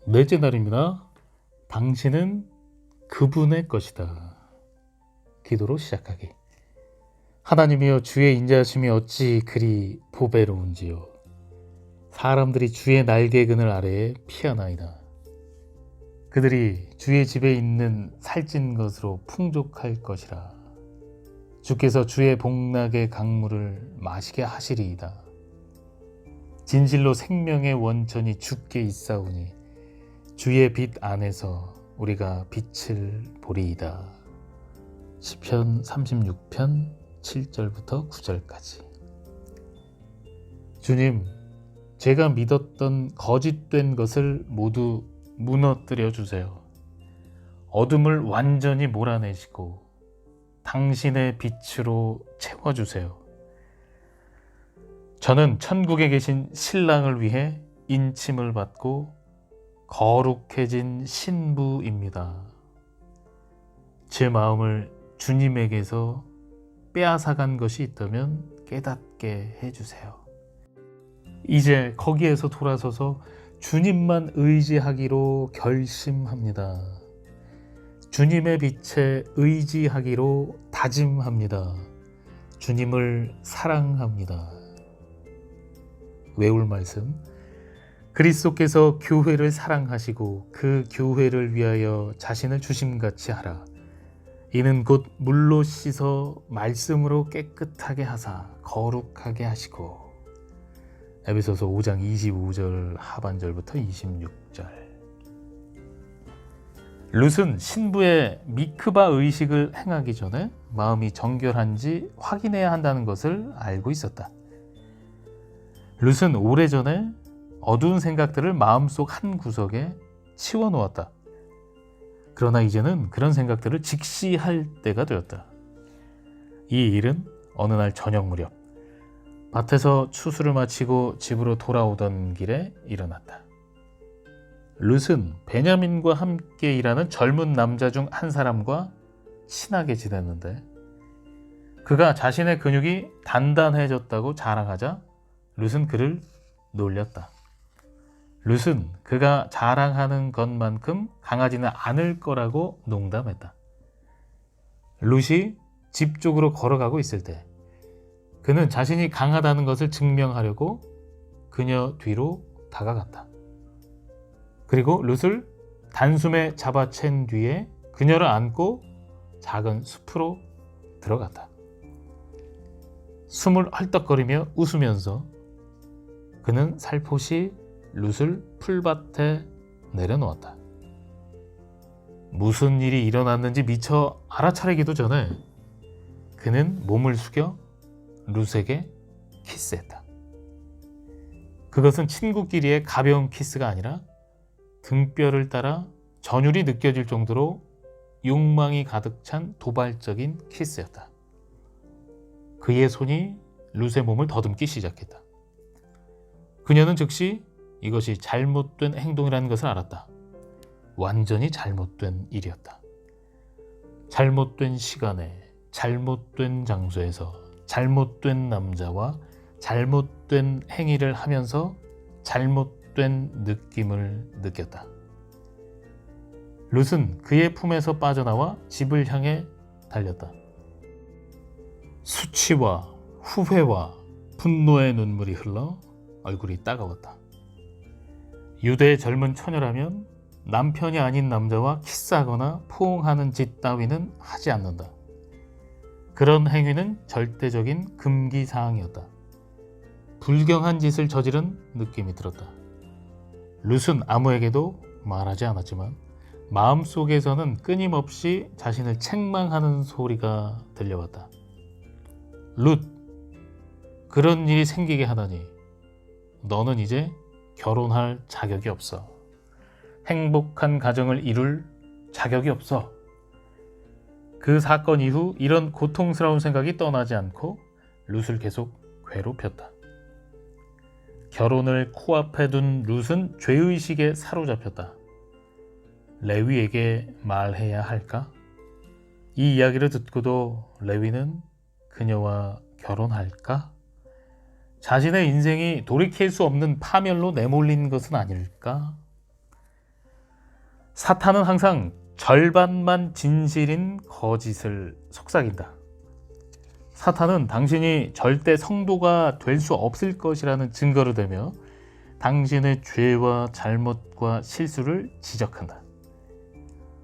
넷째 날입니다. 당신은 그분의 것이다. 기도로 시작하기. 하나님이여, 주의 인자하심이 어찌 그리 보배로운지요. 사람들이 주의 날개 그늘 아래에 피하나이다. 그들이 주의 집에 있는 살찐 것으로 풍족할 것이라. 주께서 주의 복락의 강물을 마시게 하시리이다. 진실로 생명의 원천이 주께 있사오니 주의 빛 안에서 우리가 빛을 보리이다. 시편 36편 7절부터 9절까지. 주님, 제가 믿었던 거짓된 것을 모두 무너뜨려 주세요. 어둠을 완전히 몰아내시고 당신의 빛으로 채워주세요. 저는 천국에 계신 신랑을 위해 인침을 받고 거룩해진 신부입니다. 제 마음을 주님에게서 빼앗아간 것이 있다면 깨닫게 해주세요. 이제 거기에서 돌아서서 주님만 의지하기로 결심합니다. 주님의 빛에 의지하기로 다짐합니다. 주님을 사랑합니다. 외울 말씀. 그리스도께서 교회를 사랑하시고 그 교회를 위하여 자신을 주심같이 하라. 이는 곧 물로 씻어 말씀으로 깨끗하게 하사 거룩하게 하시고. 에베소서 5장 25절 하반절부터 26절. 룻은 신부의 미크바 의식을 행하기 전에 마음이 정결한지 확인해야 한다는 것을 알고 있었다. 룻은 오래전에 어두운 생각들을 마음속 한 구석에 치워놓았다. 그러나 이제는 그런 생각들을 직시할 때가 되었다. 이 일은 어느 날 저녁 무렵 밭에서 추수를 마치고 집으로 돌아오던 길에 일어났다. 룻은 베냐민과 함께 일하는 젊은 남자 중 한 사람과 친하게 지냈는데, 그가 자신의 근육이 단단해졌다고 자랑하자 룻은 그를 놀렸다. 룻은 그가 자랑하는 것만큼 강하지는 않을 거라고 농담했다. 룻이 집 쪽으로 걸어가고 있을 때 그는 자신이 강하다는 것을 증명하려고 그녀 뒤로 다가갔다. 그리고 룻을 단숨에 잡아챈 뒤에 그녀를 안고 작은 숲으로 들어갔다. 숨을 헐떡거리며 웃으면서 그는 살포시 룻을 풀밭에 내려놓았다. 무슨 일이 일어났는지 미처 알아차리기도 전에 그는 몸을 숙여 룻에게 키스했다. 그것은 친구끼리의 가벼운 키스가 아니라 등뼈를 따라 전율이 느껴질 정도로 욕망이 가득 찬 도발적인 키스였다. 그의 손이 룻의 몸을 더듬기 시작했다. 그녀는 즉시 이것이 잘못된 행동이라는 것을 알았다. 완전히 잘못된 일이었다. 잘못된 시간에, 잘못된 장소에서 잘못된 남자와 잘못된 행위를 하면서 잘못된 느낌을 느꼈다. 룻은 그의 품에서 빠져나와 집을 향해 달렸다. 수치와 후회와 분노의 눈물이 흘러 얼굴이 따가웠다. 유대의 젊은 처녀라면 남편이 아닌 남자와 키스하거나 포옹하는 짓 따위는 하지 않는다. 그런 행위는 절대적인 금기사항이었다. 불경한 짓을 저지른 느낌이 들었다. 룻은 아무에게도 말하지 않았지만 마음속에서는 끊임없이 자신을 책망하는 소리가 들려왔다. 룻, 그런 일이 생기게 하다니 너는 이제 결혼할 자격이 없어. 행복한 가정을 이룰 자격이 없어. 그 사건 이후 이런 고통스러운 생각이 떠나지 않고 룻을 계속 괴롭혔다. 결혼을 코앞에 둔 룻은 죄의식에 사로잡혔다. 레위에게 말해야 할까? 이 이야기를 듣고도 레위는 그녀와 결혼할까? 자신의 인생이 돌이킬 수 없는 파멸로 내몰린 것은 아닐까? 사탄은 항상 절반만 진실인 거짓을 속삭인다. 사탄은 당신이 절대 성도가 될 수 없을 것이라는 증거를 대며 당신의 죄와 잘못과 실수를 지적한다.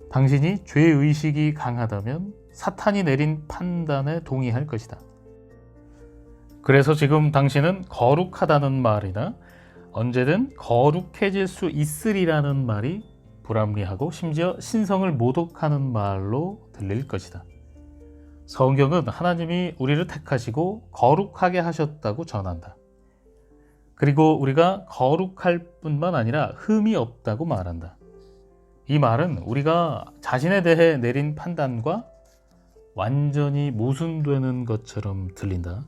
당신이 죄의식이 강하다면 사탄이 내린 판단에 동의할 것이다. 그래서 지금 당신은 거룩하다는 말이나 언제든 거룩해질 수 있으리라는 말이 불합리하고 심지어 신성을 모독하는 말로 들릴 것이다. 성경은 하나님이 우리를 택하시고 거룩하게 하셨다고 전한다. 그리고 우리가 거룩할 뿐만 아니라 흠이 없다고 말한다. 이 말은 우리가 자신에 대해 내린 판단과 완전히 모순되는 것처럼 들린다.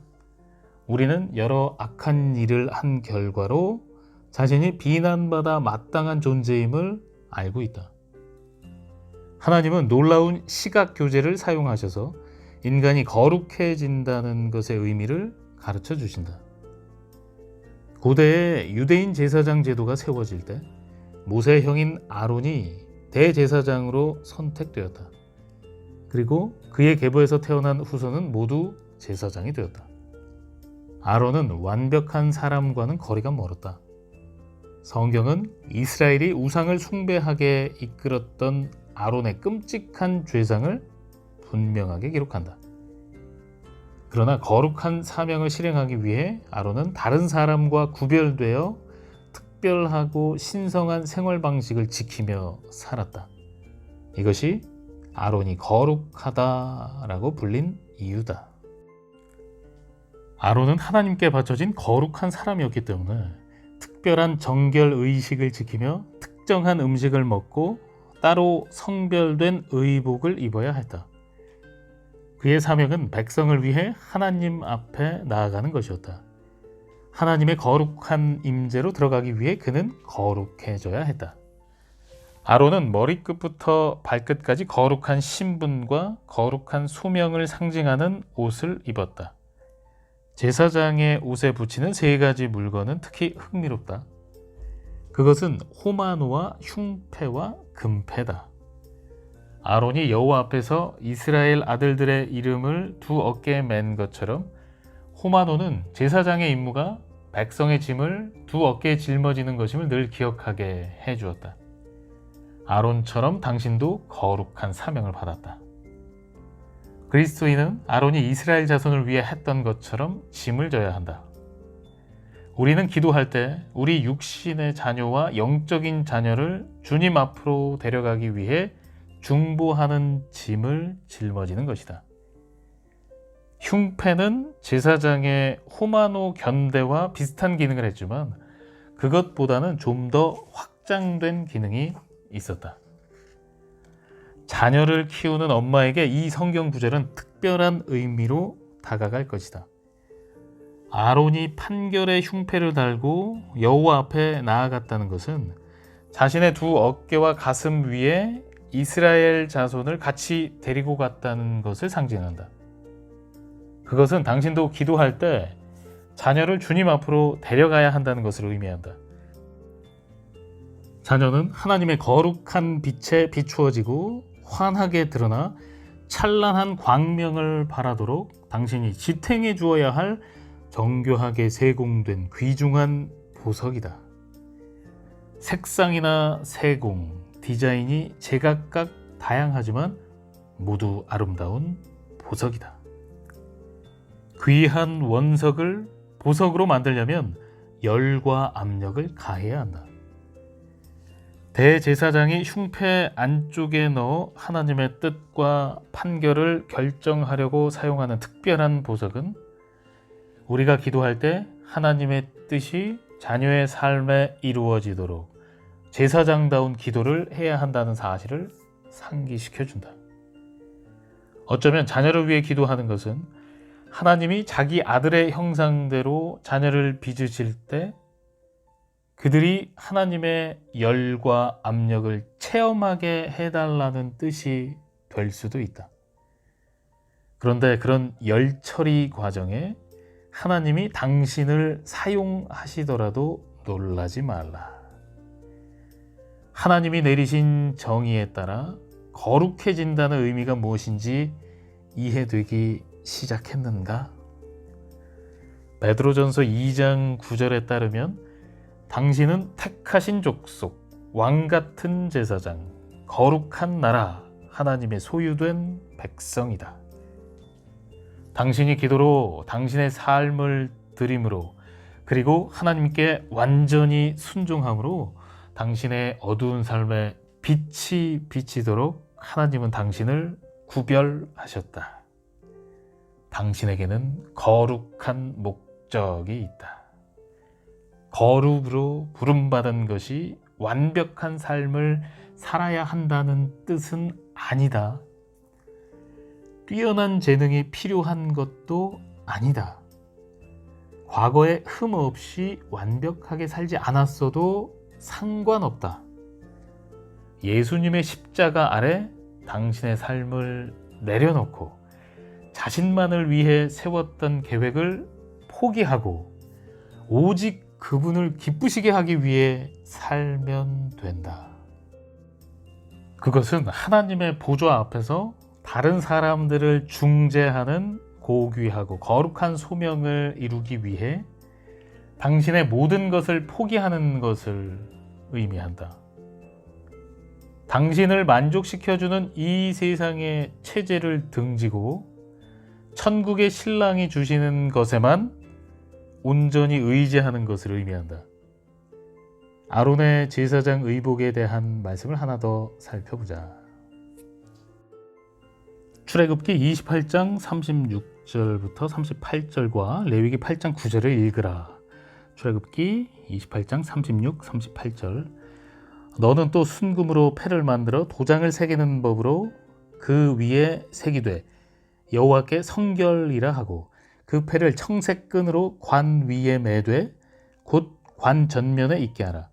우리는 여러 악한 일을 한 결과로 자신이 비난받아 마땅한 존재임을 알고 있다. 하나님은 놀라운 시각 교제를 사용하셔서 인간이 거룩해진다는 것의 의미를 가르쳐 주신다. 고대의 유대인 제사장 제도가 세워질 때 모세의 형인 아론이 대제사장으로 선택되었다. 그리고 그의 계보에서 태어난 후손은 모두 제사장이 되었다. 아론은 완벽한 사람과는 거리가 멀었다. 성경은 이스라엘이 우상을 숭배하게 이끌었던 아론의 끔찍한 죄상을 분명하게 기록한다. 그러나 거룩한 사명을 실행하기 위해 아론은 다른 사람과 구별되어 특별하고 신성한 생활 방식을 지키며 살았다. 이것이 아론이 거룩하다라고 불린 이유다. 아론은 하나님께 바쳐진 거룩한 사람이었기 때문에 특별한 정결 의식을 지키며 특정한 음식을 먹고 따로 성별된 의복을 입어야 했다. 그의 사명은 백성을 위해 하나님 앞에 나아가는 것이었다. 하나님의 거룩한 임재로 들어가기 위해 그는 거룩해져야 했다. 아론은 머리끝부터 발끝까지 거룩한 신분과 거룩한 소명을 상징하는 옷을 입었다. 제사장의 옷에 붙이는 세 가지 물건은 특히 흥미롭다. 그것은 호마노와 흉패와 금패다. 아론이 여호와 앞에서 이스라엘 아들들의 이름을 두 어깨에 맨 것처럼 호마노는 제사장의 임무가 백성의 짐을 두 어깨에 짊어지는 것임을 늘 기억하게 해주었다. 아론처럼 당신도 거룩한 사명을 받았다. 그리스도인은 아론이 이스라엘 자손을 위해 했던 것처럼 짐을 져야 한다. 우리는 기도할 때 우리 육신의 자녀와 영적인 자녀를 주님 앞으로 데려가기 위해 중보하는 짐을 짊어지는 것이다. 흉패는 제사장의 호마노 견대와 비슷한 기능을 했지만 그것보다는 좀 더 확장된 기능이 있었다. 자녀를 키우는 엄마에게 이 성경 구절은 특별한 의미로 다가갈 것이다. 아론이 판결의 흉패를 달고 여호와 앞에 나아갔다는 것은 자신의 두 어깨와 가슴 위에 이스라엘 자손을 같이 데리고 갔다는 것을 상징한다. 그것은 당신도 기도할 때 자녀를 주님 앞으로 데려가야 한다는 것을 의미한다. 자녀는 하나님의 거룩한 빛에 비추어지고 환하게 드러나 찬란한 광명을 발하도록 당신이 지탱해 주어야 할 정교하게 세공된 귀중한 보석이다. 색상이나 세공, 디자인이 제각각 다양하지만 모두 아름다운 보석이다. 귀한 원석을 보석으로 만들려면 열과 압력을 가해야 한다. 대제사장이 흉패 안쪽에 넣어 하나님의 뜻과 판결을 결정하려고 사용하는 특별한 보석은 우리가 기도할 때 하나님의 뜻이 자녀의 삶에 이루어지도록 제사장다운 기도를 해야 한다는 사실을 상기시켜준다. 어쩌면 자녀를 위해 기도하는 것은 하나님이 자기 아들의 형상대로 자녀를 빚으실 때 그들이 하나님의 열과 압력을 체험하게 해달라는 뜻이 될 수도 있다. 그런데 그런 열 처리 과정에 하나님이 당신을 사용하시더라도 놀라지 말라. 하나님이 내리신 정의에 따라 거룩해진다는 의미가 무엇인지 이해되기 시작했는가? 베드로전서 2장 9절에 따르면 당신은 택하신 족속, 왕같은 제사장, 거룩한 나라, 하나님의 소유된 백성이다. 당신이 기도로 당신의 삶을 드림으로 그리고 하나님께 완전히 순종함으로 당신의 어두운 삶에 빛이 비치도록 하나님은 당신을 구별하셨다. 당신에게는 거룩한 목적이 있다. 거룩으로 부름받은 것이 완벽한 삶을 살아야 한다는 뜻은 아니다. 뛰어난 재능이 필요한 것도 아니다. 과거에 흠 없이 완벽하게 살지 않았어도 상관없다. 예수님의 십자가 아래 당신의 삶을 내려놓고 자신만을 위해 세웠던 계획을 포기하고 오직 그분을 기쁘시게 하기 위해 살면 된다. 그것은 하나님의 보좌 앞에서 다른 사람들을 중재하는 고귀하고 거룩한 소명을 이루기 위해 당신의 모든 것을 포기하는 것을 의미한다. 당신을 만족시켜주는 이 세상의 체제를 등지고 천국의 신랑이 주시는 것에만 온전히 의지하는 것을 의미한다. 아론의 제사장 의복에 대한 말씀을 하나 더 살펴보자. 출애굽기 28장 36절부터 38절과 레위기 8장 9절을 읽으라. 출애굽기 28장 36, 38절. 너는 또 순금으로 패를 만들어 도장을 새기는 법으로 그 위에 새기되 여호와께 성결이라 하고 그 패를 청색 끈으로 관 위에 매되 곧 관 전면에 있게 하라.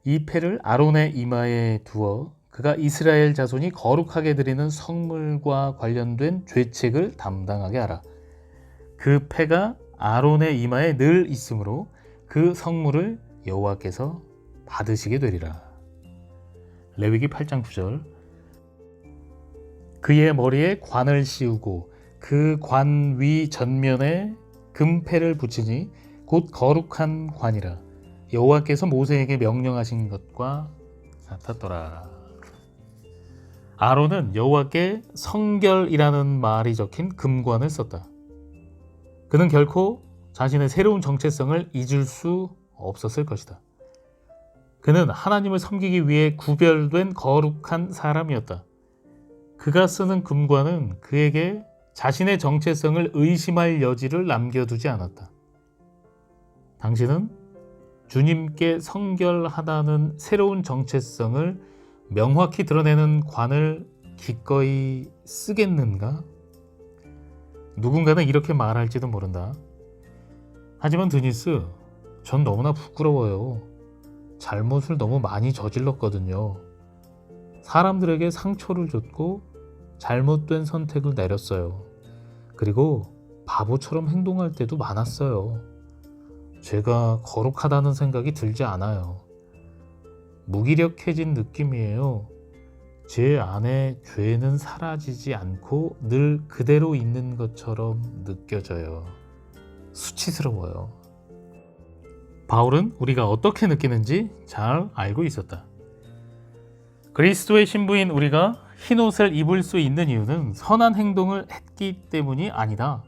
이 패를 아론의 이마에 두어 그가 이스라엘 자손이 거룩하게 드리는 성물과 관련된 죄책을 담당하게 하라. 그 패가 아론의 이마에 늘 있으므로 그 성물을 여호와께서 받으시게 되리라. 레위기 8장 9절. 그의 머리에 관을 씌우고 그 관 위 전면에 금패를 붙이니 곧 거룩한 관이라. 여호와께서 모세에게 명령하신 것과 같았더라. 아론은 여호와께 성결이라는 말이 적힌 금관을 썼다. 그는 결코 자신의 새로운 정체성을 잊을 수 없었을 것이다. 그는 하나님을 섬기기 위해 구별된 거룩한 사람이었다. 그가 쓰는 금관은 그에게 자신의 정체성을 의심할 여지를 남겨두지 않았다. 당신은 주님께 성결하다는 새로운 정체성을 명확히 드러내는 관을 기꺼이 쓰겠는가? 누군가는 이렇게 말할지도 모른다. 하지만 드니스, 전 너무나 부끄러워요. 잘못을 너무 많이 저질렀거든요. 사람들에게 상처를 줬고 잘못된 선택을 내렸어요. 그리고 바보처럼 행동할 때도 많았어요. 제가 거룩하다는 생각이 들지 않아요. 무기력해진 느낌이에요. 제 안에 죄는 사라지지 않고 늘 그대로 있는 것처럼 느껴져요. 수치스러워요. 바울은 우리가 어떻게 느끼는지 잘 알고 있었다. 그리스도의 신부인 우리가 흰옷을 입을 수 있는 이유는 선한 행동을 했기 때문이 아니다.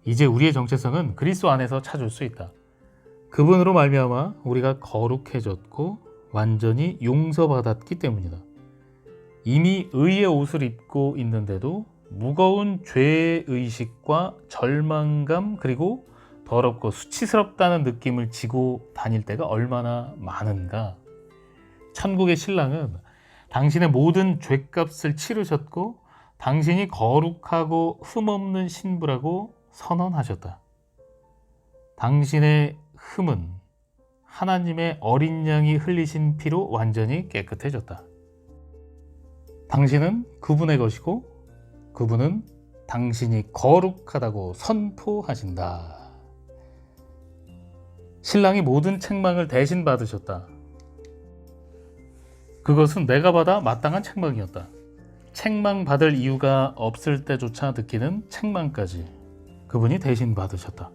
이제 우리의 정체성은 그리스도 안에서 찾을 수 있다. 그분으로 말미암아 우리가 거룩해졌고 완전히 용서받았기 때문이다. 이미 의의 옷을 입고 있는데도 무거운 죄의식과 절망감 그리고 더럽고 수치스럽다는 느낌을 지고 다닐 때가 얼마나 많은가. 천국의 신랑은 당신의 모든 죄값을 치르셨고 당신이 거룩하고 흠없는 신부라고 선언하셨다. 당신의 흠은 하나님의 어린 양이 흘리신 피로 완전히 깨끗해졌다. 당신은 그분의 것이고 그분은 당신이 거룩하다고 선포하신다. 신랑이 모든 책망을 대신 받으셨다. 그것은 내가 받아 마땅한 책망이었다. 책망받을 이유가 없을 때조차 느끼는 책망까지 그분이 대신 받으셨다.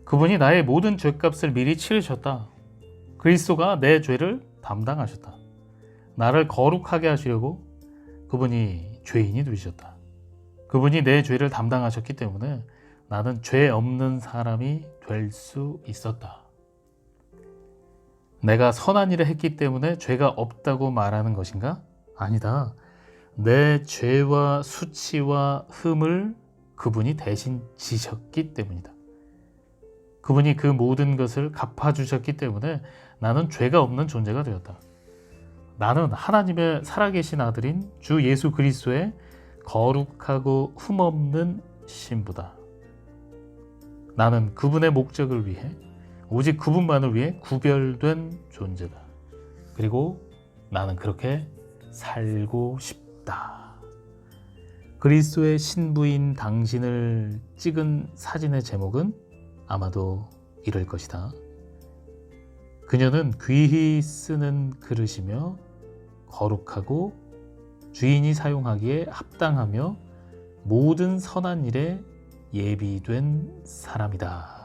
그분이 나의 모든 죄값을 미리 치르셨다. 그리스도가 내 죄를 담당하셨다. 나를 거룩하게 하시려고 그분이 죄인이 되셨다. 그분이 내 죄를 담당하셨기 때문에 나는 죄 없는 사람이 될 수 있었다. 내가 선한 일을 했기 때문에 죄가 없다고 말하는 것인가? 아니다. 내 죄와 수치와 흠을 그분이 대신 지셨기 때문이다. 그분이 그 모든 것을 갚아주셨기 때문에 나는 죄가 없는 존재가 되었다. 나는 하나님의 살아계신 아들인 주 예수 그리스도의 거룩하고 흠없는 신부다. 나는 그분의 목적을 위해 오직 그분만을 위해 구별된 존재다. 그리고 나는 그렇게 살고 싶다. 그리스도의 신부인 당신을 찍은 사진의 제목은 아마도 이럴 것이다. 그녀는 귀히 쓰는 그릇이며 거룩하고 주인이 사용하기에 합당하며 모든 선한 일에 예비된 사람이다.